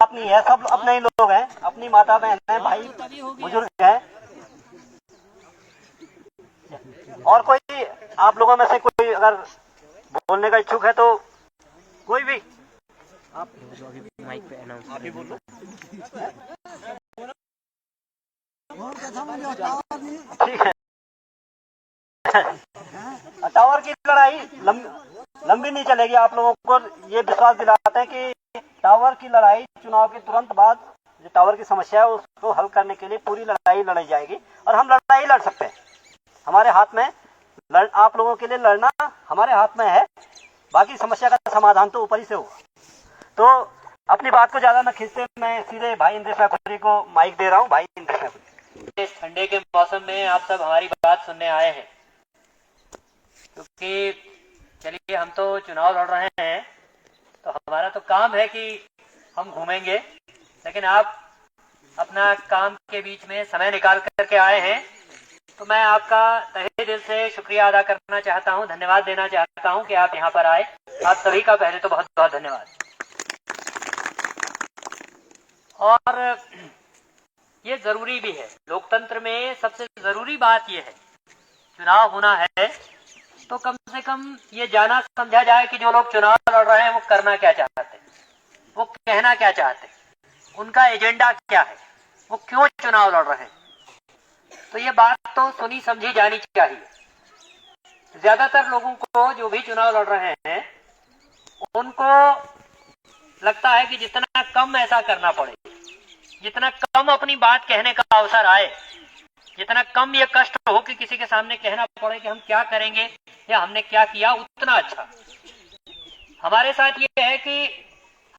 बात नहीं है, सब अपने ही लोग हैं, अपनी माता बहन है, भाई बुजुर्ग है। और कोई आप लोगों में से कोई अगर बोलने का इच्छुक है तो कोई भी आप माइक पे अनाउंस आप ही बोल लो। ठीक है। टावर की लड़ाई लंबी नहीं चलेगी। आप लोगों को ये विश्वास दिलाते हैं कि टावर की लड़ाई चुनाव के तुरंत बाद जो टावर की समस्या है उसको हल करने के लिए पूरी लड़ाई लड़ी जाएगी और हम लड़ाई लड़ सकते हैं। हमारे हाथ में आप लोगों के लिए लड़ना हमारे हाथ में है। बाकी समस्या का समाधान तो ऊपर ही से होगा। तो अपनी बात को ज्यादा न खींचते मैं सीधे भाई इंद्रेश मैपुरी को माइक दे रहा हूँ। भाई इंद्रेश मैपुरी। इस ठंडे के मौसम में आप सब हमारी बात सुनने आए हैं, क्योंकि चलिए हम तो चुनाव लड़ रहे हैं तो हमारा तो काम है कि हम घूमेंगे, लेकिन आप अपना काम के बीच में समय निकाल करके आए हैं तो मैं आपका तहे दिल से शुक्रिया अदा करना चाहता हूं, धन्यवाद देना चाहता हूं कि आप यहां पर आए। आप सभी का पहले तो बहुत बहुत धन्यवाद। और ये जरूरी भी है, लोकतंत्र में सबसे जरूरी बात यह है, चुनाव होना है तो कम से कम ये जाना समझा जाए कि जो लोग चुनाव लड़ रहे हैं वो करना क्या चाहते हैं, वो कहना क्या चाहते हैं, उनका एजेंडा क्या है, वो क्यों चुनाव लड़ रहे हैं। तो ये बात तो सुनी समझी जानी चाहिए। ज्यादातर लोगों को जो भी चुनाव लड़ रहे हैं उनको लगता है कि जितना कम ऐसा करना पड़े, जितना कम अपनी बात कहने का अवसर आए, जितना कम ये कष्ट हो कि किसी के सामने कहना पड़े कि हम क्या करेंगे या हमने क्या किया, उतना अच्छा। हमारे साथ ये है कि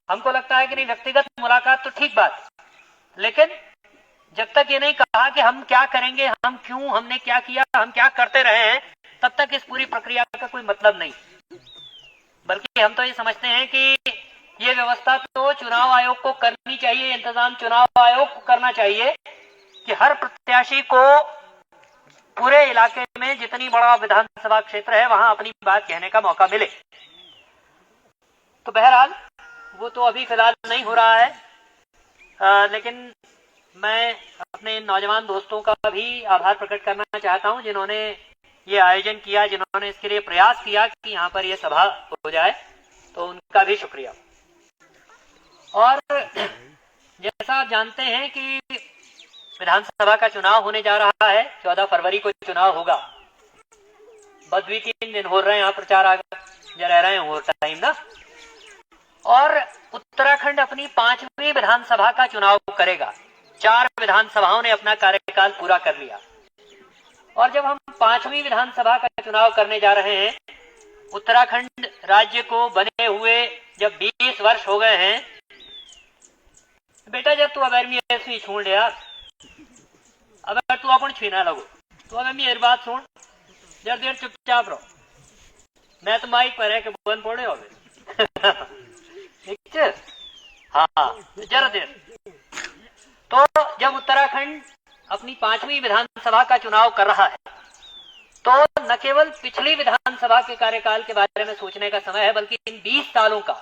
हमको लगता है कि नहीं, व्यक्तिगत मुलाकात तो ठीक बात, लेकिन जब तक ये नहीं कहा कि हम क्या करेंगे, हम क्यों, हमने क्या किया, हम क्या करते रहे हैं, तब तक इस पूरी प्रक्रिया का कोई मतलब नहीं। बल्कि हम तो ये समझते हैं कि ये व्यवस्था तो चुनाव आयोग को करनी चाहिए, इंतजाम चुनाव आयोग को करना चाहिए कि हर प्रत्याशी को पूरे इलाके में जितनी बड़ा विधानसभा क्षेत्र है वहां अपनी बात कहने का मौका मिले। तो बहरहाल वो तो अभी फिलहाल नहीं हो रहा है, लेकिन मैं अपने नौजवान दोस्तों का भी आभार प्रकट करना चाहता हूं जिन्होंने ये आयोजन किया, जिन्होंने इसके लिए प्रयास किया कि यहाँ पर ये सभा हो जाए, तो उनका भी शुक्रिया। और जैसा आप जानते हैं कि विधानसभा का चुनाव होने जा रहा है, 14 फरवरी को चुनाव होगा। बद्वी 3 दिन हो रहे हैं, यहाँ प्रचार आगे रह रहे हैं वो टाइम ना। और उत्तराखंड अपनी 5वीं विधानसभा का चुनाव करेगा। 4 विधानसभाओं ने अपना कार्यकाल पूरा कर लिया और जब हम 5वीं विधानसभा का चुनाव करने जा रहे हैं, उत्तराखंड राज्य को बने हुए जब 20 वर्ष हो गए हैं, बेटा जब तू अगर मैं छोड़ लिया, अगर तू अपन छीना लगो तो अगर मेरी बात सुन, जर देर चुपचाप रहो, मैं तो माइक पर है कि बन पड़े हो ठीक है। हाँ जरा देर। तो जब उत्तराखंड अपनी 5वीं विधानसभा का चुनाव कर रहा है तो न केवल पिछली विधानसभा के कार्यकाल के बारे में सोचने का समय है, बल्कि इन 20 सालों का,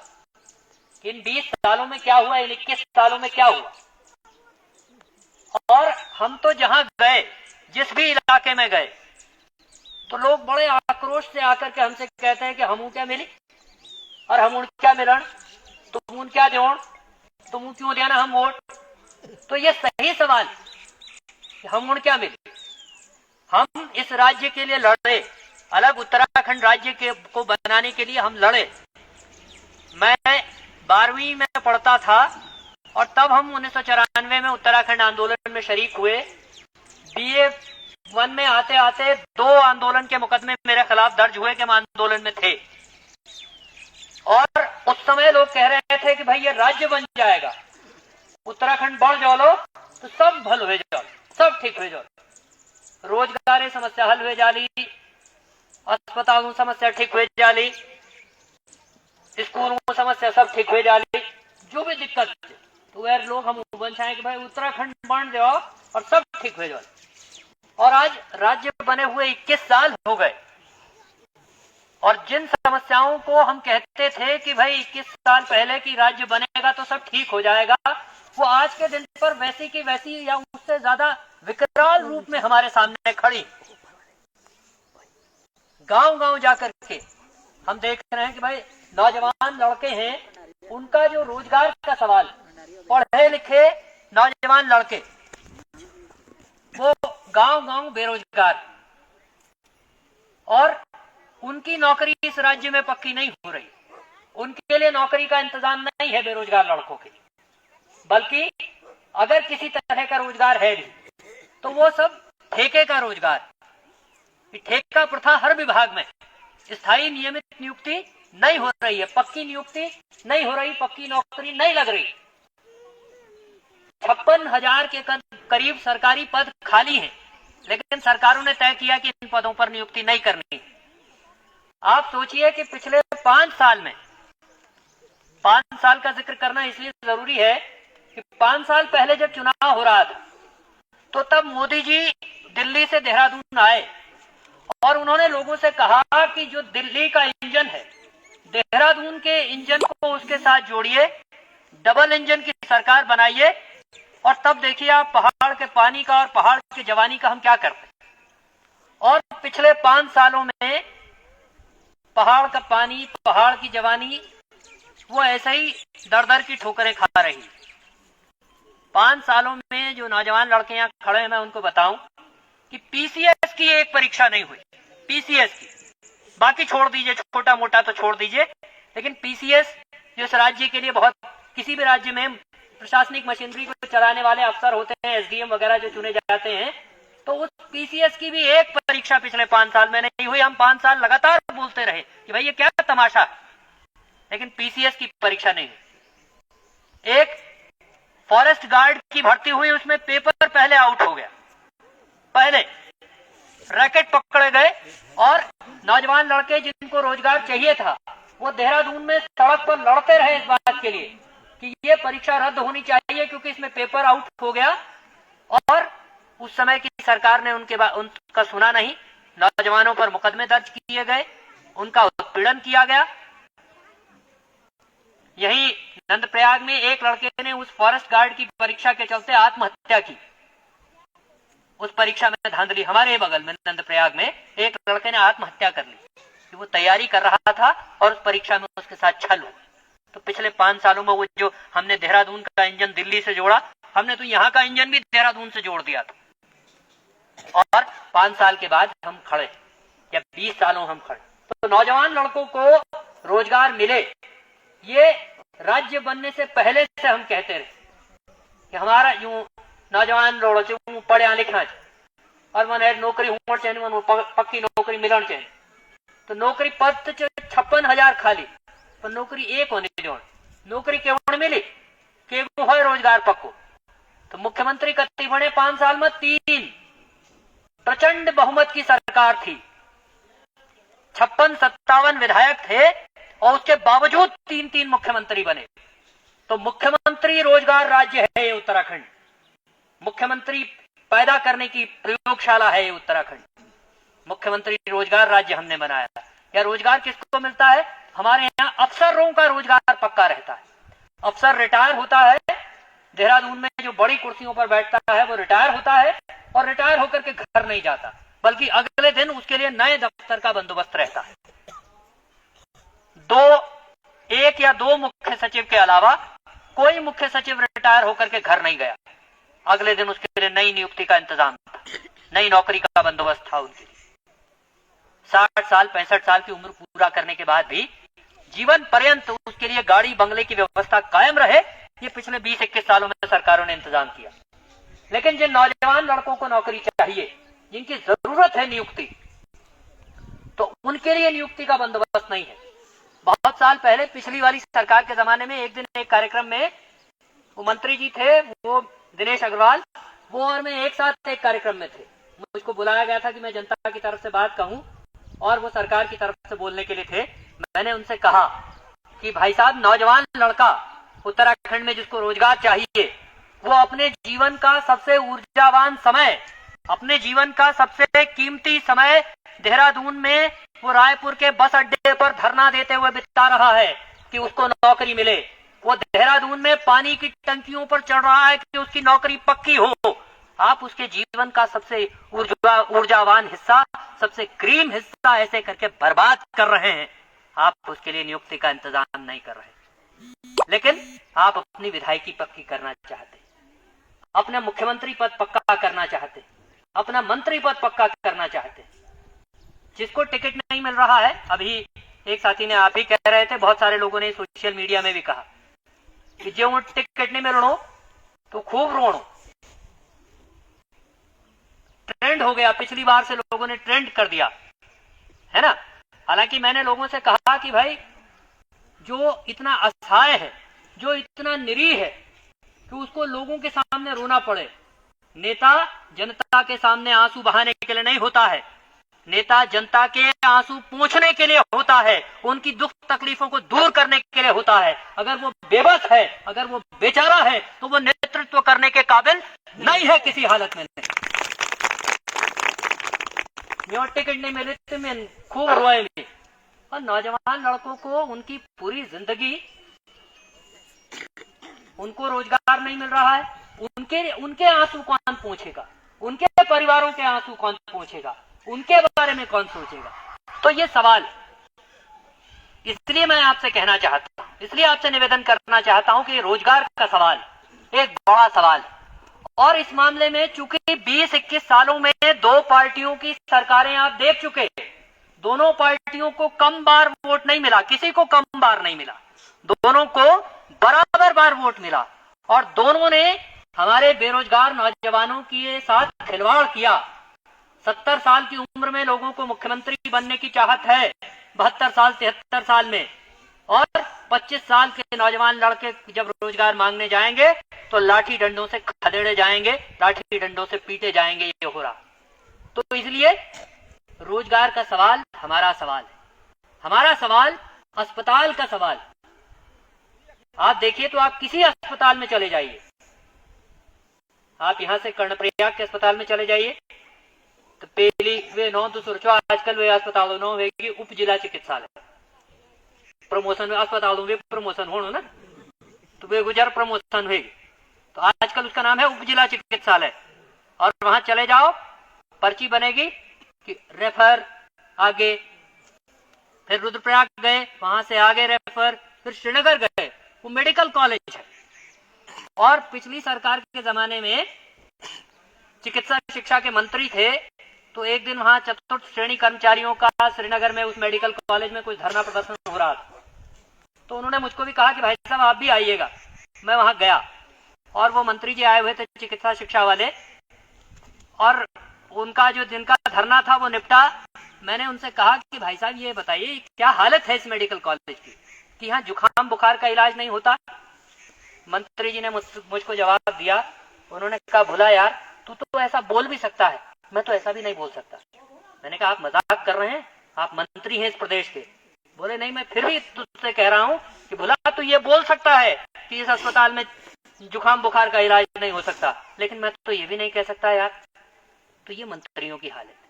इन 20 सालों में क्या हुआ, इन 21 सालों में क्या हुआ। और हम तो जहां गए, जिस भी इलाके में गए, तो लोग बड़े आक्रोश से आकर के हमसे कहते हैं कि हमू क्या मिली और हम क्या मिलन, तुम क्या जोड़, तुम क्यों देना हम वोट। तो ये सही सवाल, हम क्या मिले, हम इस राज्य के लिए लड़े, अलग उत्तराखंड राज्य के को बनाने के लिए हम लड़े। मैं 12वीं में पढ़ता था और तब हम 1994 में उत्तराखंड आंदोलन में शरीक हुए। BA 1 में आते आते 2 आंदोलन के मुकदमे मेरे खिलाफ दर्ज हुए कि हम आंदोलन में थे। और उस समय लोग कह रहे थे कि भाई ये राज्य बन जाएगा, उत्तराखंड बढ़ जाओ तो सब भल हो जाओ, सब ठीक हो जाओ, रोजगार समस्या हल हो जाली, अस्पतालों समस्या ठीक हो जाली, स्कूलों समस्या सब ठीक हो जाली, जो भी दिक्कत है तो वह लोग हम बन चाहे कि भाई उत्तराखंड बन जाओ और सब ठीक हो जाओ। और आज राज्य बने हुए 21 साल हो गए और जिन समस्याओं को हम कहते थे कि भाई 21 साल पहले की राज्य बनेगा तो सब ठीक हो जाएगा, वो आज के दिन पर वैसी की वैसी या उससे ज्यादा विकराल रूप में हमारे सामने खड़ी। गांव गांव जाकर के हम देख रहे हैं कि भाई नौजवान लड़के हैं, उनका जो रोजगार का सवाल, पढ़े लिखे नौजवान लड़के वो गांव गांव बेरोजगार, और उनकी नौकरी इस राज्य में पक्की नहीं हो रही। उनके लिए नौकरी का इंतजाम नहीं है बेरोजगार लड़कों के लिए, बल्कि अगर किसी तरह का रोजगार है भी तो वो सब ठेके का रोजगार। ठेका प्रथा हर विभाग में, स्थायी नियमित नियुक्ति नहीं हो रही है, पक्की नियुक्ति नहीं हो रही, पक्की नौकरी नहीं लग रही। 56,000 के करीब सरकारी पद खाली हैं, लेकिन सरकारों ने तय किया कि इन पदों पर नियुक्ति नहीं करनी। आप सोचिए कि पिछले 5 साल में, 5 साल का जिक्र करना इसलिए जरूरी है कि 5 साल पहले जब चुनाव हो रहा था तो तब मोदी जी दिल्ली से देहरादून आए और उन्होंने लोगों से कहा कि जो दिल्ली का इंजन है, देहरादून के इंजन को उसके साथ जोड़िए, डबल इंजन की सरकार बनाइए, और तब देखिए आप पहाड़ के पानी का और पहाड़ की जवानी का हम क्या करते हैं। और पिछले 5 सालों में पहाड़ का पानी, पहाड़ की जवानी वो ऐसे ही दर दर की ठोकरें खा रही। 5 सालों में जो नौजवान लड़के यहाँ खड़े हैं, मैं उनको बताऊं कि पीसीएस की एक परीक्षा नहीं हुई। पीसीएस की, बाकी छोड़ दीजिए, छोटा मोटा तो छोड़ दीजिए, लेकिन पीसीएस जो इस राज्य के लिए बहुत, किसी भी राज्य में प्रशासनिक मशीनरी को चलाने वाले अफसर होते हैं, एसडीएम वगैरह जो चुने जाते हैं, तो उस पीसीएस की भी एक परीक्षा पिछले 5 साल में नहीं हुई। हम 5 साल लगातार बोलते रहे कि भाई ये क्या तमाशा, लेकिन पीसीएस की परीक्षा नहीं हुई। एक फॉरेस्ट गार्ड की भर्ती हुई, उसमें पेपर पहले आउट हो गया, पहले रैकेट पकड़े गए, और नौजवान लड़के जिनको रोजगार चाहिए था वो देहरादून में सड़क पर लड़ते रहे इस बात के लिए कि ये परीक्षा रद्द होनी चाहिए क्योंकि इसमें पेपर आउट हो गया। और उस समय की सरकार ने उनका सुना नहीं, नौजवानों पर मुकदमे दर्ज किए गए, उनका उत्पीड़न किया गया। यही नंदप्रयाग में एक लड़के ने उस फॉरेस्ट गार्ड की परीक्षा के चलते आत्महत्या की। उस परीक्षा में धांधली, हमारे बगल में नंदप्रयाग में एक लड़के ने आत्महत्या कर ली कि वो तैयारी कर रहा था और उस परीक्षा में उसके साथ छल हुआ। तो पिछले 5 सालों में वो जो हमने देहरादून का इंजन दिल्ली से जोड़ा, हमने तो यहाँ का इंजन भी देहरादून से जोड़ दिया था, और 5 साल के बाद हम खड़े, या 20 सालों हम खड़े। तो नौजवान लड़कों को रोजगार मिले, ये राज्य बनने से पहले से हम कहते रहे कि हमारा यूं नौजवान लोग पढ़िया लिखा और मन नौकरी होनी चाहिए, मन पक्की नौकरी मिलनी चाहिए। तो नौकरी पद 56,000 खाली, पर नौकरी एक होने जो नौकरी केवल मिली के है रोजगार पक्को। तो मुख्यमंत्री कत्ती बने 5 साल में 3, प्रचंड बहुमत की सरकार थी, 56-57 विधायक थे, और उसके बावजूद 3 मुख्यमंत्री बने। तो मुख्यमंत्री रोजगार राज्य है ये उत्तराखंड, मुख्यमंत्री पैदा करने की प्रयोगशाला है ये उत्तराखंड। मुख्यमंत्री रोजगार राज्य हमने बनाया। या रोजगार किसको मिलता है? हमारे यहाँ अफसरों का रोजगार पक्का रहता है। अफसर रिटायर होता है, देहरादून में जो बड़ी कुर्सियों पर बैठता है वो रिटायर होता है, और रिटायर होकर के घर नहीं जाता, बल्कि अगले दिन उसके लिए नए दफ्तर का बंदोबस्त रहता है। 1 या 2 मुख्य सचिव के अलावा कोई मुख्य सचिव रिटायर होकर के घर नहीं गया। अगले दिन उसके लिए नई नियुक्ति का इंतजाम था, नई नौकरी का बंदोबस्त था उनके लिए। 60 साल 65 साल की उम्र पूरा करने के बाद भी जीवन पर्यंत उसके लिए गाड़ी बंगले की व्यवस्था कायम रहे, ये पिछले 20-21 सालों में सरकारों ने इंतजाम किया। लेकिन जिन नौजवान लड़कों को नौकरी चाहिए, जिनकी जरूरत है नियुक्ति, तो उनके लिए नियुक्ति का बंदोबस्त नहीं है। बहुत साल पहले पिछली वाली सरकार के जमाने में एक दिन एक कार्यक्रम में वो मंत्री जी थे, वो दिनेश अग्रवाल, वो और मैं एक साथ एक कार्यक्रम में थे। मुझको बुलाया गया था कि मैं जनता की तरफ से बात कहूं, और वो सरकार की तरफ से बोलने के लिए थे। मैंने उनसे कहा कि भाई साहब, नौजवान लड़का उत्तराखंड में जिसको रोजगार चाहिए, वो अपने जीवन का सबसे ऊर्जावान समय अपने जीवन का सबसे कीमती समय देहरादून में वो रायपुर के बस अड्डे पर धरना देते हुए बिता रहा है कि उसको नौकरी मिले। वो देहरादून में पानी की टंकियों पर चढ़ रहा है कि उसकी नौकरी पक्की हो। आप उसके जीवन का सबसे ऊर्जावान हिस्सा, सबसे क्रीम हिस्सा ऐसे करके बर्बाद कर रहे हैं। आप उसके लिए नियुक्ति का इंतजाम नहीं कर रहे, लेकिन आप अपनी विधायकी पक्की करना चाहते, अपना मुख्यमंत्री पद पक्का करना चाहते, अपना मंत्री पद पक्का करना चाहते। जिसको टिकट नहीं मिल रहा है, अभी एक साथी ने आप ही कह रहे थे, बहुत सारे लोगों ने सोशल मीडिया में भी कहा कि जो टिकट नहीं मिल रहा तो खूब रोणो। ट्रेंड हो गया, पिछली बार से लोगों ने ट्रेंड कर दिया है ना। हालांकि मैंने लोगों से कहा कि भाई जो इतना असहाय है, जो इतना निरीह है कि उसको लोगों के सामने रोना पड़े। नेता जनता के सामने आंसू बहाने के लिए नहीं होता है, नेता जनता के आंसू पोंछने के लिए होता है, उनकी दुख तकलीफों को दूर करने के लिए होता है। अगर वो बेबस है, अगर वो बेचारा है, तो वो नेतृत्व करने के काबिल नहीं है किसी हालत में। टिकट नहीं मिले तो मैं खूब रोए में। और नौजवान लड़कों को उनकी पूरी जिंदगी, उनको रोजगार नहीं मिल रहा है, उनके आंसू कौन पूछेगा, उनके परिवारों के आंसू कौन पूछेगा, उनके बारे में कौन सोचेगा। तो ये सवाल, इसलिए मैं आपसे कहना चाहता हूं, इसलिए आपसे निवेदन करना चाहता हूं कि रोजगार का सवाल एक बड़ा सवाल। और इस मामले में चूंकि 20-21 सालों में दो पार्टियों की सरकारें आप देख चुके, दोनों पार्टियों को कम बार वोट नहीं मिला, किसी को कम बार नहीं मिला, दोनों को बराबर बार वोट मिला। और दोनों ने हमारे बेरोजगार नौजवानों के साथ खिलवाड़ किया। 70 साल की उम्र में लोगों को मुख्यमंत्री बनने की चाहत है, 72 साल 73 साल में, और 25 साल के नौजवान लड़के जब रोजगार मांगने जाएंगे तो लाठी डंडों से खदेड़े जाएंगे, लाठी डंडों से पीटे जाएंगे। ये हो रहा। तो इसलिए रोजगार का सवाल हमारा सवाल है, हमारा सवाल अस्पताल का सवाल। आप देखिए तो आप किसी अस्पताल में चले जाइए, आप यहां से कर्णप्रयाग के अस्पताल में चले जाइए तो पहली वे 9 तो सोचो आजकल वे अस्पतालों नो वेगी उप जिला चिकित्सालय प्रमोशन में अस्पतालों में प्रमोशन हो ना, तो वे गुजर प्रमोशन होगी, तो आजकल उसका नाम है उप जिला चिकित्सालय। और वहां चले जाओ, पर्ची बनेगी कि रेफर आगे, फिर रुद्रप्रयाग गए, वहां से आगे रेफर, फिर श्रीनगर गए, वो मेडिकल कॉलेज है। और पिछली सरकार के जमाने में चिकित्सा शिक्षा के मंत्री थे, तो एक दिन वहां चतुर्थ श्रेणी कर्मचारियों का श्रीनगर में उस मेडिकल कॉलेज में कुछ धरना प्रदर्शन हो रहा था, तो उन्होंने मुझको भी कहा कि भाई साहब आप भी आइएगा। मैं वहां गया और वो मंत्री जी आए हुए थे चिकित्सा शिक्षा वाले, और उनका जो दिन का धरना था वो निपटा। मैंने उनसे कहा कि भाई साहब ये बताइए क्या हालत है इस मेडिकल कॉलेज की कि यहाँ जुकाम बुखार का इलाज नहीं होता। मंत्री जी ने मुझको जवाब दिया, उन्होंने कहा भुला यार, तू तो ऐसा बोल भी सकता है, मैं तो ऐसा भी नहीं बोल सकता। मैंने कहा आप मजाक कर रहे हैं, आप मंत्री हैं इस प्रदेश के। बोले नहीं, मैं फिर भी तुझसे कह रहा हूं कि भुला तू ये बोल सकता है कि इस अस्पताल में जुकाम बुखार का इलाज नहीं हो सकता, लेकिन मैं तो ये भी नहीं कह सकता यार। तो ये मंत्रियों की हालत है।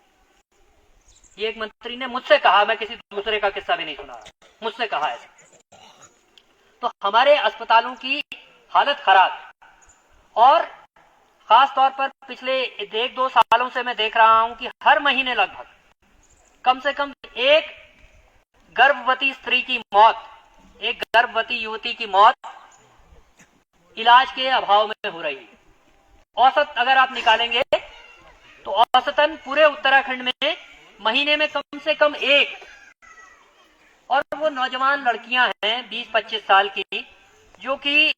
ये एक मंत्री ने मुझसे कहा, मैं किसी दूसरे का किस्सा भी नहीं सुना, मुझसे कहा ऐसा। तो हमारे अस्पतालों की हालत खराब, और खास तौर पर पिछले 1-2 सालों से मैं देख रहा हूं कि हर महीने लगभग कम से कम एक गर्भवती स्त्री की मौत, एक गर्भवती युवती की मौत इलाज के अभाव में हो रही है। औसत अगर आप निकालेंगे तो औसतन पूरे उत्तराखंड में महीने में कम से कम एक, और वो नौजवान लड़कियां हैं 20-25 साल की, जो कि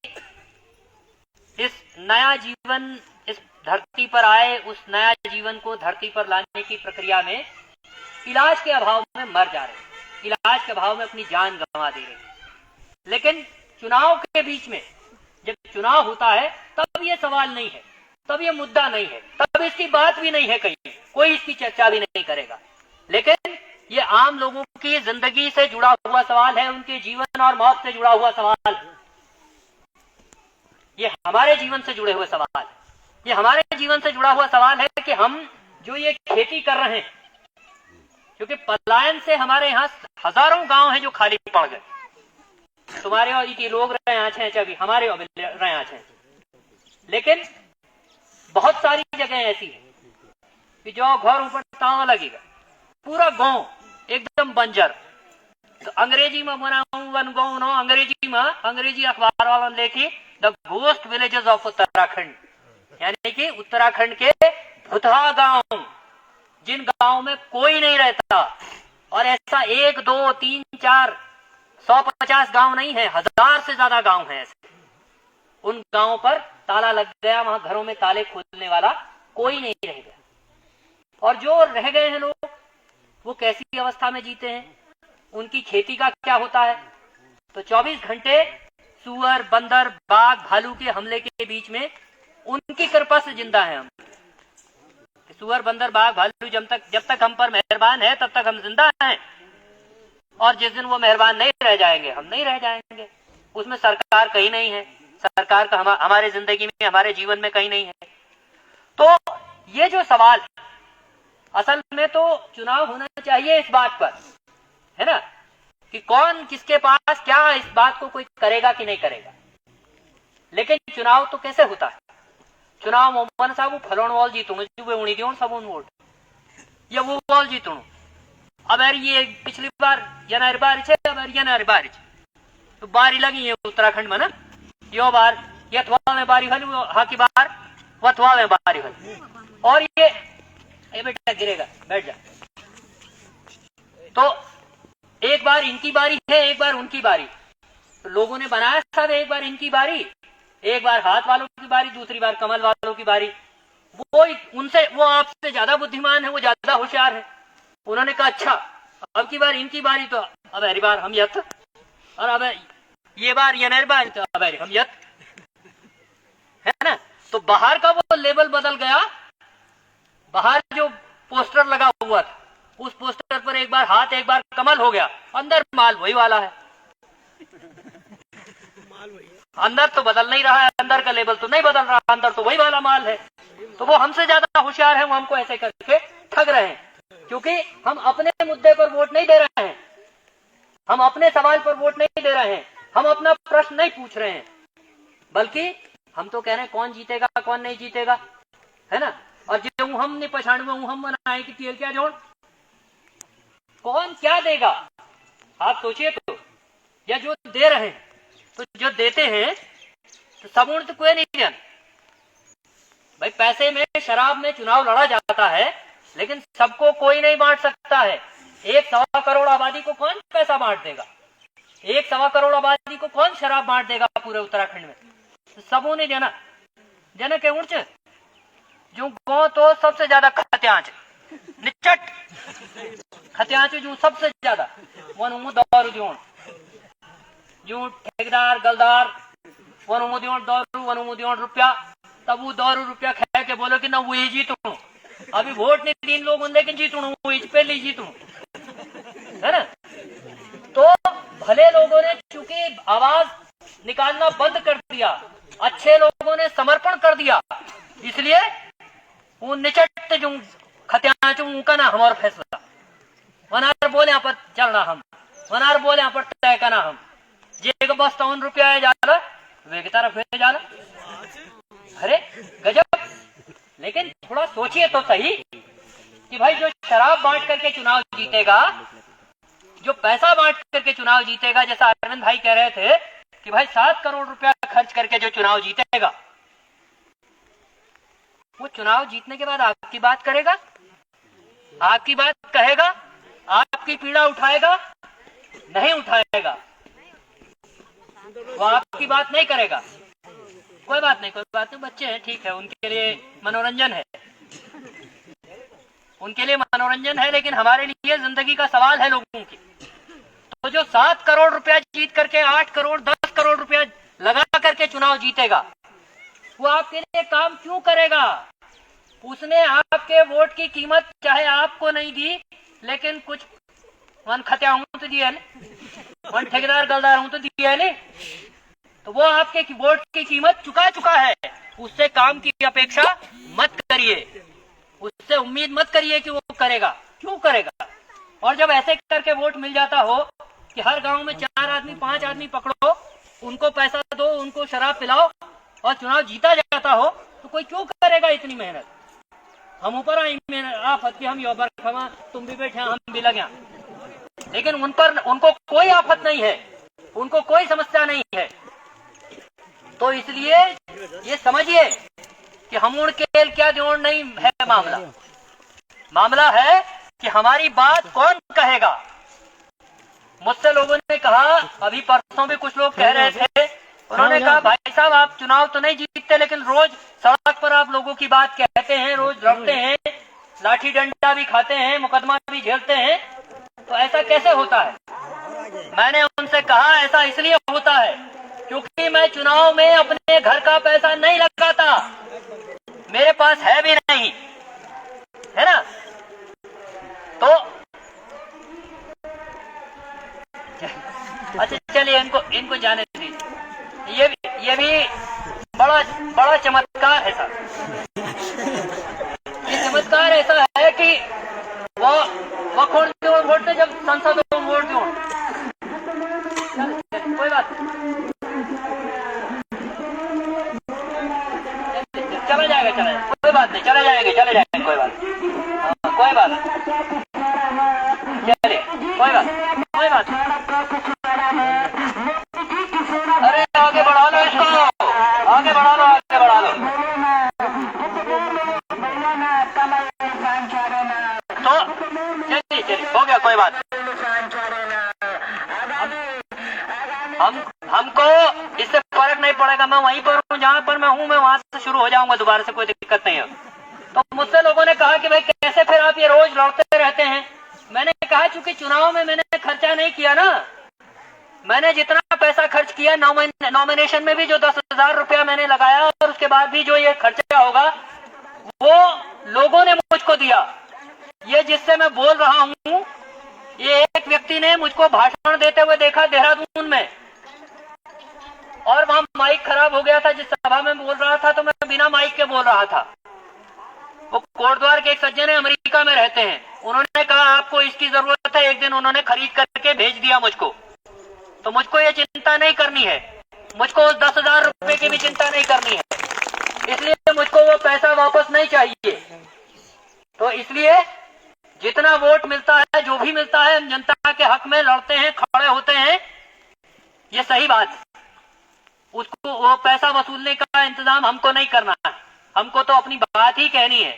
इस नया जीवन इस धरती पर आए, उस नया जीवन को धरती पर लाने की प्रक्रिया में इलाज के अभाव में मर जा रहे हैं, इलाज के अभाव में अपनी जान गंवा दे रहे हैं। लेकिन चुनाव के बीच में जब चुनाव होता है तब ये सवाल नहीं है, तब ये मुद्दा नहीं है, तब इसकी बात भी नहीं है, कहीं कोई इसकी चर्चा भी नहीं करेगा। लेकिन ये आम लोगों की जिंदगी से जुड़ा हुआ सवाल है, उनके जीवन और मौत से जुड़ा हुआ सवाल है। ये हमारे जीवन से जुड़े हुए सवाल है, ये हमारे जीवन से जुड़ा हुआ सवाल है कि कि हम जो ये खेती कर रहे हैं, क्योंकि पलायन से हमारे यहाँ हजारों गांव हैं जो खाली पड़ गए। तुम्हारे और इतने लोग रहे हैं चाहे हमारे और रहे हैं, लेकिन बहुत सारी जगह ऐसी है कि जो घर ऊपर ताव लगेगा, पूरा गांव एकदम बंजर। तो अंग्रेजी में बनाऊं वन गांव नो, अंग्रेजी अखबार वालों ने लिखी the ghost villages of Uttarakhand, यानी कि उत्तराखंड के भुतहा गांव, जिन गांव में कोई नहीं रहता। और ऐसा 1, 2, 3, 4, 150 गांव नहीं है, 1000 से ज्यादा गांव है ऐसे। उन गांवों पर ताला लग गया, वहां घरों में ताले खोलने वाला कोई नहीं रह गया। और जो रह गए हैं लोग, वो कैसी अवस्था में जीते हैं, उनकी खेती का क्या होता है? तो 24 घंटे सुअर, बंदर, बाघ, भालू के हमले के बीच में उनकी कृपा से जिंदा है हम। सुअर, बंदर, बाघ, भालू जब तक हम पर मेहरबान है तब तक हम जिंदा हैं, और जिस दिन वो मेहरबान नहीं रह जाएंगे हम नहीं रह जाएंगे। उसमें सरकार कहीं नहीं है, सरकार का हमारे जिंदगी में, हमारे जीवन में कहीं नहीं है। तो ये जो सवाल, असल में तो चुनाव होना चाहिए इस बात पर, है ना, कि कौन किसके पास क्या, इस बात को कोई करेगा कि नहीं करेगा। लेकिन चुनाव तो कैसे होता है? चुनाव मोहम्मद साहब फलोन वाल जीतूंगा, जो उड़ी दियों सब वोट, या वो वाल जीतूं। अब यार ये पिछली बार जनवरी बारिश है, अब यार जनवरी बारिश तो बारी लगी है उत्तराखंड में ना, यो बार यथवा में बारी हल, हाँ की बार वथवा में बारी हल। और ये बेटा गिरेगा, बैठ जा। तो एक बार इनकी बारी है, एक बार उनकी बारी। तो लोगों ने बनाया सब, एक बार इनकी बारी, एक बार हाथ वालों की बारी, दूसरी बार कमल वालों की बारी। वो आपसे ज्यादा बुद्धिमान है, वो ज्यादा होशियार है। उन्होंने कहा अच्छा अब की बार इनकी बारी, तो अब हरी बार हम यथ, और अब ये बार ये नर बार, तो अब हम यथ, है ना। तो बाहर का वो लेवल बदल गया। बाहर जो पोस्टर लगा हुआ था, उस पोस्टर पर एक बार हाथ एक बार कमल हो गया, अंदर माल वही वाला है। अंदर तो बदल नहीं रहा है, अंदर का लेवल तो नहीं बदल रहा, अंदर तो वही वाला माल है। तो वो हमसे ज्यादा होशियार है, वो हमको ऐसे करके ठग रहे हैं, क्योंकि हम अपने मुद्दे पर वोट नहीं दे रहे हैं, हम अपने सवाल पर वोट नहीं दे रहे हैं, हम अपना प्रश्न नहीं पूछ रहे हैं, बल्कि हम तो कह रहे हैं कौन जीतेगा कौन नहीं जीतेगा, है ना। और जो हम नहीं पछाड़ में हम बनाए कि तेल क्या जोड़, कौन क्या देगा आप सोचिए तो। या जो दे रहे हैं, तो जो देते हैं तो सबूत तो कोई नहीं जान भाई। पैसे में, शराब में चुनाव लड़ा जाता है, लेकिन सबको कोई नहीं बांट सकता है। 1.25 करोड़ आबादी को कौन पैसा बांट देगा? 1.25 करोड़ आबादी को कौन शराब बांट देगा पूरे उत्तराखंड में? तो सबों ने जना जना के उड़ जो गो तो सबसे ज्यादा खत्यांच निचट खत्यांच जो सबसे ज्यादा वन दारू दियों जो ठेकेदार गलदार वन दियों दारू वन दियों रुपया, तब वो दारू रुपया खा के बोलो कि ना वही जीतू, अभी वोट नहीं 3 लोग लेकिन जीतू वही पहले जीतू, है ना। तो भले लोगों ने चूंकि आवाज निकालना बंद कर दिया, अच्छे लोगों ने समर्पण कर दिया, इसलिए वो निचट जो खत्याचू उनका ना हमारा फैसला वनार बोले पर चलना, हम वनार बोले पर तय करना, हम जे बस 53 रुपया है जाला वे की तरफ है जाला। अरे गजब। लेकिन थोड़ा सोचिए तो सही कि भाई जो शराब बांट करके चुनाव जीतेगा, जो पैसा बांट करके चुनाव जीतेगा, जैसा अरविंद भाई कह रहे थे कि भाई 7 करोड़ रुपया खर्च करके जो चुनाव जीतेगा, वो चुनाव जीतने के बाद आपकी बात करेगा, आपकी बात कहेगा, आपकी पीड़ा उठाएगा? नहीं उठाएगा, वो आपकी बात नहीं करेगा। कोई बात नहीं, बच्चे हैं, ठीक है, उनके लिए मनोरंजन है, उनके लिए मनोरंजन है, लेकिन हमारे लिए जिंदगी का सवाल है लोगों की। तो जो 7 करोड़ रुपया जीत करके 8 करोड़ 10 करोड़ रुपया लगा करके चुनाव जीतेगा, वो आपके लिए काम क्यों करेगा? उसने आपके वोट की कीमत चाहे आपको नहीं दी, लेकिन कुछ वन खत्या हूं तो दिया ने, वन ठेकेदार गलदार हूं तो दिया ने, तो वो आपके वोट की कीमत चुका है। उससे काम की अपेक्षा मत करिए। उससे उम्मीद मत करिए कि वो करेगा। क्यों करेगा? और जब ऐसे करके वोट मिल जाता हो कि हर गांव में 4 आदमी 5 आदमी पकड़ो, उनको पैसा दो, उनको शराब पिलाओ और चुनाव जीता जाता हो, तो कोई क्यों करेगा इतनी मेहनत? हम ऊपर आई आफत की हम योबर खमा, तुम भी बैठे हम भी लगे, लेकिन उन पर उनको कोई आफत नहीं है, उनको कोई समस्या नहीं है। तो इसलिए ये समझिए कि हम उड़ केल क्या जोड़ नहीं है। मामला है कि हमारी बात कौन कहेगा। मुझसे लोगों ने कहा, अभी परसों भी कुछ लोग कह रहे थे, उन्होंने कहा भाई साहब आप चुनाव तो नहीं जीतते, लेकिन रोज सड़क पर आप लोगों की बात कहते हैं, रोज लड़ते हैं, लाठी डंडा भी खाते हैं, मुकदमा भी झेलते हैं, तो ऐसा कैसे होता है? मैंने उनसे कहा ऐसा इसलिए होता है क्योंकि मैं चुनाव में अपने घर का पैसा नहीं लगाता, मेरे पास है भी नहीं, है ना। तो अच्छा चलिए इनको जाने दीजिए। ये भी बड़ा चमत्कार है सर। ये चमत्कार ऐसा है कि वो खोड़ वोट ने जब संसद में वोट दो, कोई बात चला जाएगा, कोई बात नहीं, चले जाएंगे, कोई बात चलिए, कोई बात। अरे आगे बढ़ा लो इसको, आगे बढ़ा लो। तो चलिए हो गया, कोई बात। हमको इससे फर्क नहीं पड़ेगा, मैं वहीं पर हूँ जहाँ पर मैं हूँ, मैं वहां से शुरू हो जाऊंगा दोबारा से, कोई दिक्कत नहीं है। तो मुझसे लोगों ने कहा कि भाई कैसे फिर आप ये रोज लड़ते रहते हैं। मैंने कहा चूंकि चुनाव में मैंने खर्चा नहीं किया ना, मैंने जितना पैसा खर्च किया नॉमिनेशन में भी जो 10,000 रुपया मैंने लगाया, और उसके बाद भी जो ये खर्चा होगा वो लोगों ने मुझको दिया। ये जिससे मैं बोल रहा हूँ, ये एक व्यक्ति ने मुझको भाषण देते हुए देखा देहरादून में, और वहां माइक खराब हो गया था। जिस सभा में बोल रहा था तो मैं बिना माइक के बोल रहा था। वो कोटद्वार के एक सज्जन है, अमेरिका में रहते हैं, उन्होंने कहा आपको इसकी जरूरत है, एक दिन उन्होंने खरीद करके भेज दिया मुझको। तो मुझको ये चिंता नहीं करनी है, मुझको उस 10,000 रुपए की भी चिंता नहीं करनी है, इसलिए मुझको वो पैसा वापस नहीं चाहिए। तो इसलिए जितना वोट मिलता है, जो भी मिलता है, हम जनता के हक में लड़ते हैं, खड़े होते हैं, ये सही बात। उसको वो पैसा वसूलने का इंतजाम हमको नहीं करना है, हमको तो अपनी बात ही कहनी है,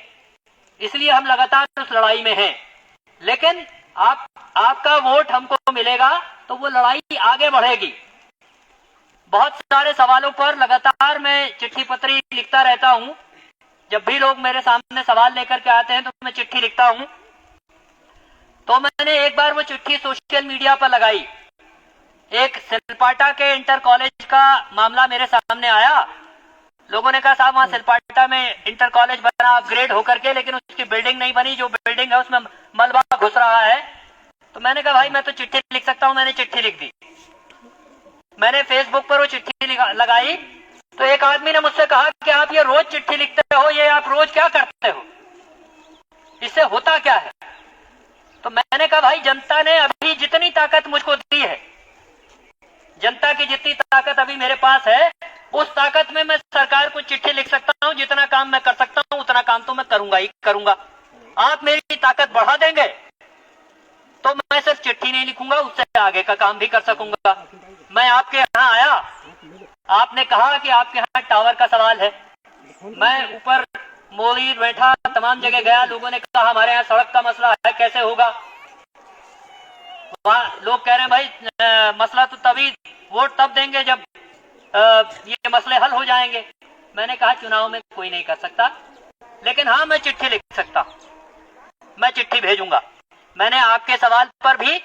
इसलिए हम लगातार उस लड़ाई में हैं। लेकिन आपका वोट हमको मिलेगा तो वो लड़ाई आगे बढ़ेगी। बहुत सारे सवालों पर लगातार मैं चिट्ठी पत्री लिखता रहता हूं। जब भी लोग मेरे सामने सवाल लेकर के आते हैं तो मैं चिट्ठी लिखता हूं। तो मैंने एक बार वो चिट्ठी सोशल मीडिया पर लगाई। एक सिलपाटा के इंटर कॉलेज का मामला मेरे सामने आया। लोगों ने कहा साहब वहां सिलपाटा में इंटर कॉलेज बना अपग्रेड होकर के, लेकिन उसकी बिल्डिंग नहीं बनी, जो बिल्डिंग है उसमें मलबा घुस रहा है। तो मैंने कहा भाई मैं तो चिट्ठी लिख सकता हूं, मैंने चिट्ठी लिख दी। मैंने फेसबुक पर वो चिट्ठी लगाई तो एक आदमी ने मुझसे कहा कि आप ये रोज चिट्ठी लिखते हो, ये आप रोज क्या करते हो, इससे होता क्या है? तो मैंने कहा भाई जनता ने अभी जितनी ताकत मुझको दी है, जनता की जितनी ताकत अभी मेरे पास है, उस ताकत में मैं सरकार को चिट्ठी लिख सकता हूं। जितना काम मैं कर सकता हूं उतना काम तो मैं करूंगा ही करूंगा। आप मेरी ताकत बढ़ा देंगे तो मैं सिर्फ चिट्ठी नहीं लिखूंगा, उससे आगे का काम भी कर सकूंगा। मैं आपके यहाँ आया, आपने कहा कि आपके यहाँ टावर का सवाल है। मैं ऊपर मोदी बैठा, तमाम जगह गया, लोगों ने कहा हमारे यहाँ सड़क का मसला है, कैसे होगा? वहाँ लोग कह रहे हैं भाई मसला तो तभी वोट तब देंगे जब ये मसले हल हो जाएंगे। मैंने कहा चुनाव में कोई नहीं कर सकता, लेकिन हाँ मैं चिट्ठी लिख सकता, मैं चिट्ठी भेजूंगा। मैंने आपके सवाल पर भी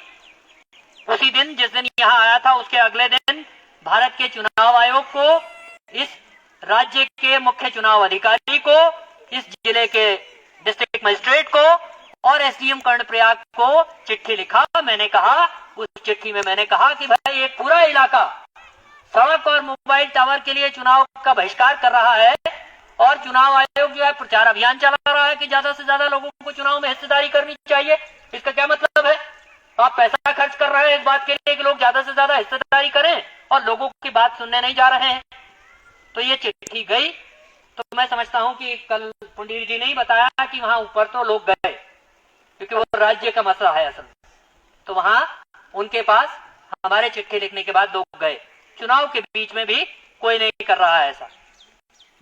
उसी दिन जिस दिन यहाँ आया था उसके अगले दिन भारत के चुनाव आयोग को, इस राज्य के मुख्य चुनाव अधिकारी को, इस जिले के डिस्ट्रिक्ट मजिस्ट्रेट को और एसडीएम कर्णप्रयाग को चिट्ठी लिखा। मैंने कहा, उस चिट्ठी में मैंने कहा कि भाई एक पूरा इलाका सड़क और मोबाइल टावर के लिए चुनाव का बहिष्कार कर रहा है, और चुनाव आयोग जो है प्रचार अभियान चला रहा है कि ज्यादा से ज्यादा लोगों को चुनाव में हिस्सेदारी करनी चाहिए। इसका क्या मतलब है? आप पैसा खर्च कर रहे हैं इस बात के लिए कि लोग ज्यादा से ज्यादा हिस्सेदारी करें और लोगों की बात सुनने नहीं जा रहे हैं। तो ये चिट्ठी गई, तो मैं समझता हूं कि कल पंडित जी ने ही बताया कि वहां ऊपर तो लोग गए, क्योंकि वो राज्य का मसला है असल में। तो वहां उनके पास हमारे चिट्ठी लिखने के बाद लोग गए। चुनाव के बीच में भी कोई नहीं कर रहा है ऐसा।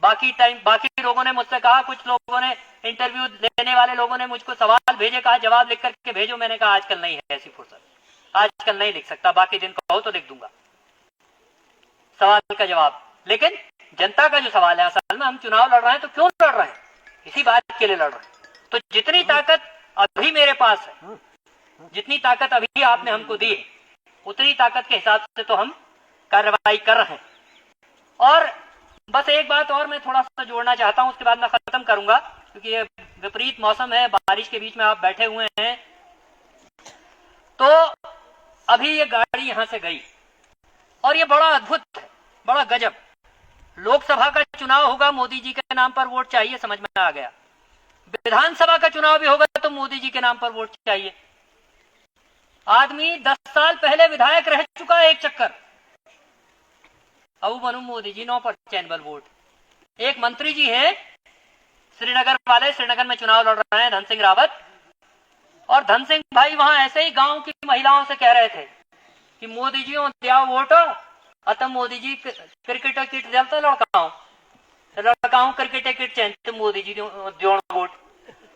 बाकी लोगों ने मुझसे कहा, कुछ लोगों ने इंटरव्यू लेने वाले लोगों ने मुझको सवाल भेजे, कहा जवाब लिख करके भेजो। मैंने कहा आजकल नहीं है ऐसी फुर्सत, आजकल नहीं लिख सकता, बाकी दिन कहो तो लिख दूंगा सवाल का जवाब। लेकिन जनता का जो सवाल है, असल में हम चुनाव लड़ रहे हैं तो क्यों लड़ रहे हैं? इसी बात के लिए लड़ रहे हैं। तो जितनी ताकत अभी मेरे पास है, जितनी ताकत अभी आपने हमको दी है, उतनी ताकत के हिसाब से तो हम कार्रवाई कर रहे हैं। और बस एक बात और मैं थोड़ा सा जोड़ना चाहता हूं, उसके बाद मैं खत्म करूंगा, क्योंकि ये विपरीत मौसम है, बारिश के बीच में आप बैठे हुए हैं। तो अभी ये गाड़ी यहां से गई और ये बड़ा अद्भुत है, बड़ा गजब। लोकसभा का चुनाव होगा, मोदी जी के नाम पर वोट चाहिए, समझ में आ गया। विधानसभा का चुनाव भी होगा तो मोदी जी के नाम पर वोट चाहिए। आदमी 10 साल पहले विधायक रह चुका है एक चक्कर, अब बनू मोदी जी 9% चैनबल वोट। एक मंत्री जी हैं श्रीनगर वाले, श्रीनगर में चुनाव लड़ रहे हैं, धन सिंह रावत। और धन सिंह भाई वहां ऐसे ही गांव की महिलाओं से कह रहे थे कि मोदी जी दिया वोट, अतः मोदी जी क्रिकेट किट दिलता लड़काओं क्रिकेट किट चैनते मोदी जी दियो वोट।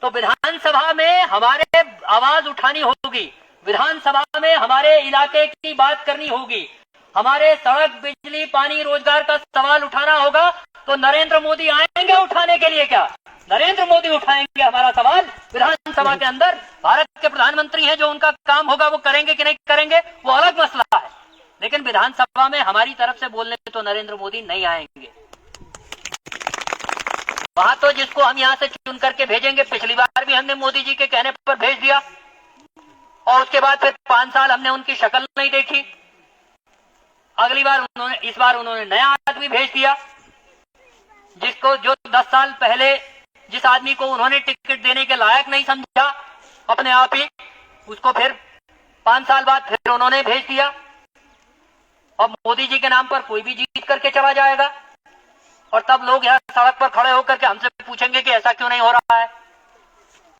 तो विधानसभा में हमारे आवाज उठानी होगी, विधानसभा में हमारे इलाके की बात करनी होगी, हमारे सड़क, बिजली, पानी, रोजगार का सवाल उठाना होगा। तो नरेंद्र मोदी आएंगे उठाने के लिए? क्या नरेंद्र मोदी उठाएंगे हमारा सवाल विधानसभा के अंदर? भारत के प्रधानमंत्री हैं, जो उनका काम होगा वो करेंगे कि नहीं करेंगे वो अलग मसला है, लेकिन विधानसभा में हमारी तरफ से बोलने तो नरेंद्र मोदी नहीं आएंगे। वहां तो जिसको हम यहां से चुन करके भेजेंगे, पिछली बार भी हमने मोदी जी के कहने पर भेज दिया और उसके बाद फिर 5 साल हमने उनकी शक्ल नहीं देखी। अगली बार इस बार उन्होंने नया आदमी भेज दिया, जिसको जो 10 साल पहले जिस आदमी को उन्होंने टिकट देने के लायक नहीं समझा अपने आप ही, उसको फिर 5 साल बाद फिर उन्होंने भेज दिया। अब मोदी जी के नाम पर कोई भी जीत करके चला जाएगा और तब लोग यहाँ सड़क पर खड़े होकर के हमसे पूछेंगे कि ऐसा क्यों नहीं हो रहा है,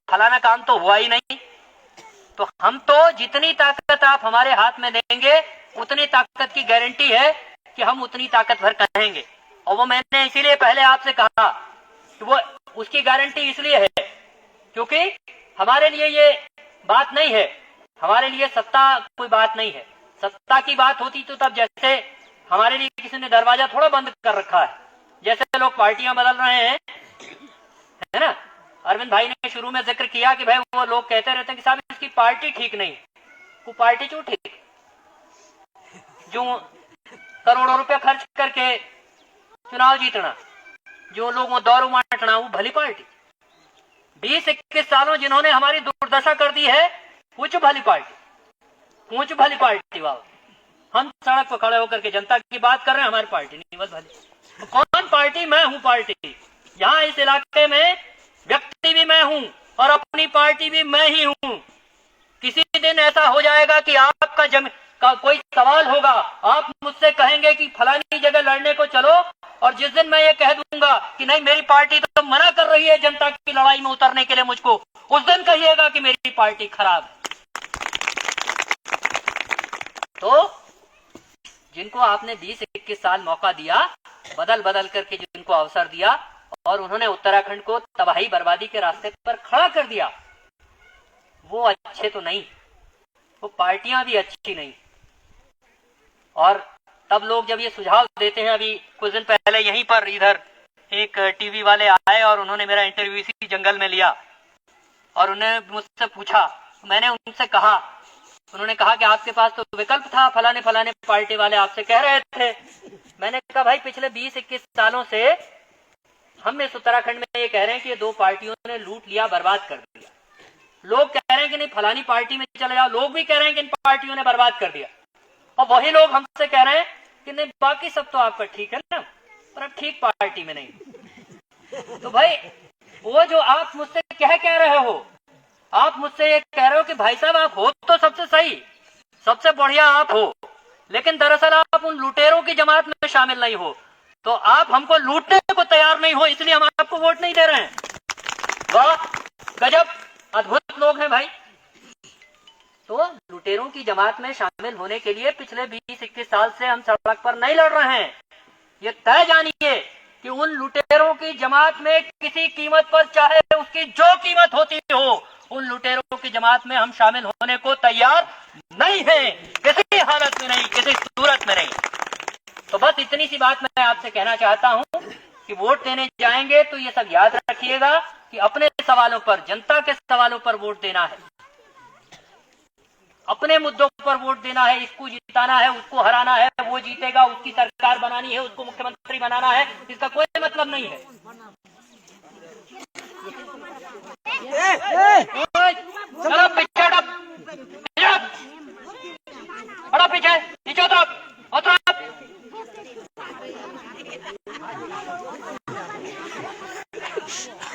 फलाना काम तो हुआ ही नहीं। तो हम तो जितनी ताकत आप हमारे हाथ में देंगे उतनी ताकत की गारंटी है कि हम उतनी ताकतवर कहेंगे। और वो मैंने इसीलिए पहले आपसे कहा कि वो उसकी गारंटी इसलिए है क्योंकि हमारे लिए ये बात नहीं है, हमारे लिए सत्ता कोई बात नहीं है। सत्ता की बात होती तो तब जैसे हमारे लिए किसी ने दरवाजा थोड़ा बंद कर रखा है, जैसे लोग पार्टियां बदल रहे हैं, है ना। अरविंद भाई ने शुरू में जिक्र किया कि भाई वो लोग कहते रहते हैं कि साहब इसकी पार्टी ठीक नहीं, वो पार्टी क्यों ठीक? जो करोड़ों रुपए खर्च करके चुनाव जीतना, जो लोग दौड़ माटना, वो भली पार्टी। 20-21 सालों जिन्होंने हमारी दुर्दशा कर दी है, पूछ भली पार्टी, पूछ भली पार्टी। बाबा हम सड़क पर खड़े होकर के जनता की बात कर रहे हैं, हमारी पार्टी नहीं बस भली। कौन पार्टी? मैं हूं पार्टी। यहाँ इस इलाके में व्यक्ति भी मैं हूं और अपनी पार्टी भी मैं ही हूं। किसी दिन ऐसा हो जाएगा कि आपका का कोई सवाल होगा, आप मुझसे कहेंगे कि फलानी जगह लड़ने को चलो, और जिस दिन मैं ये कह दूंगा कि नहीं मेरी पार्टी तो मना कर रही है जनता की लड़ाई में उतरने के लिए मुझको, उस दिन कहिएगा कि मेरी पार्टी खराब है। तो जिनको आपने 20-21 साल मौका दिया, बदल बदल करके जिनको अवसर दिया, और उन्होंने उत्तराखंड को तबाही बर्बादी के रास्ते पर खड़ा कर दिया, वो अच्छे तो नहीं, वो पार्टियां भी अच्छी नहीं। और तब लोग जब ये सुझाव देते हैं, अभी कुछ दिन पहले यहीं पर इधर एक टीवी वाले आए और उन्होंने मेरा इंटरव्यू इसी जंगल में लिया और उन्होंने मुझसे पूछा, मैंने उनसे कहा, उन्होंने कहा कि आपके पास तो विकल्प था, फलाने फलाने पार्टी वाले आपसे कह रहे थे। मैंने कहा भाई पिछले 20-21 सालों से हम इस उत्तराखंड में ये कह रहे हैं कि ये 2 पार्टियों ने लूट लिया, बर्बाद कर दिया। लोग कह रहे हैं कि नहीं फलानी पार्टी में चले जाओ, लोग भी कह रहे हैं कि इन पार्टियों ने बर्बाद कर दिया, और वही लोग हमसे कह रहे हैं कि नहीं बाकी सब तो आपका ठीक है ना, पर अब ठीक पार्टी में नहीं। तो भाई वो जो आप मुझसे क्या कह रहे हो, आप मुझसे ये कह रहे हो कि भाई साहब आप हो तो सबसे सही, सबसे बढ़िया आप हो, लेकिन दरअसल आप उन लुटेरों की जमात में शामिल नहीं हो, तो आप हमको लूटने को तैयार नहीं हो, इसलिए हम आपको वोट नहीं दे रहे हैं। वाह, गजब, अद्भुत लोग हैं भाई। तो लुटेरों की जमात में शामिल होने के लिए पिछले 20-21 साल से हम सड़क पर नहीं लड़ रहे हैं। ये तय जानिए कि उन लुटेरों की जमात में किसी कीमत पर, चाहे उसकी जो कीमत होती हो, उन लुटेरों की जमात में हम शामिल होने को तैयार नहीं हैं, किसी हालत में नहीं, किसी सूरत में नहीं। तो बस इतनी सी बात मैं आपसे कहना चाहता हूं कि वोट देने जाएंगे तो ये सब याद रखिएगा कि अपने सवालों पर, जनता के सवालों पर वोट देना है, अपने मुद्दों पर वोट देना है, इसको जिताना है, उसको हराना है, वो जीतेगा, उसकी सरकार बनानी है, उसको मुख्यमंत्री बनाना है, इसका कोई मतलब नहीं है। चलो पीछे हटो, पीछे नीचे उतरो, उतरो।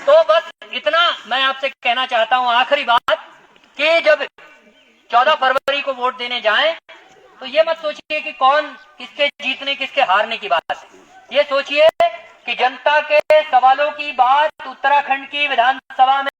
तो बस इतना मैं आपसे कहना चाहता हूं, आखिरी बात, कि जब 14 फरवरी को वोट देने जाएं तो ये मत सोचिए कि कौन किसके जीतने किसके हारने की बात है। ये सोचिए कि जनता के सवालों की बात उत्तराखंड की विधानसभा में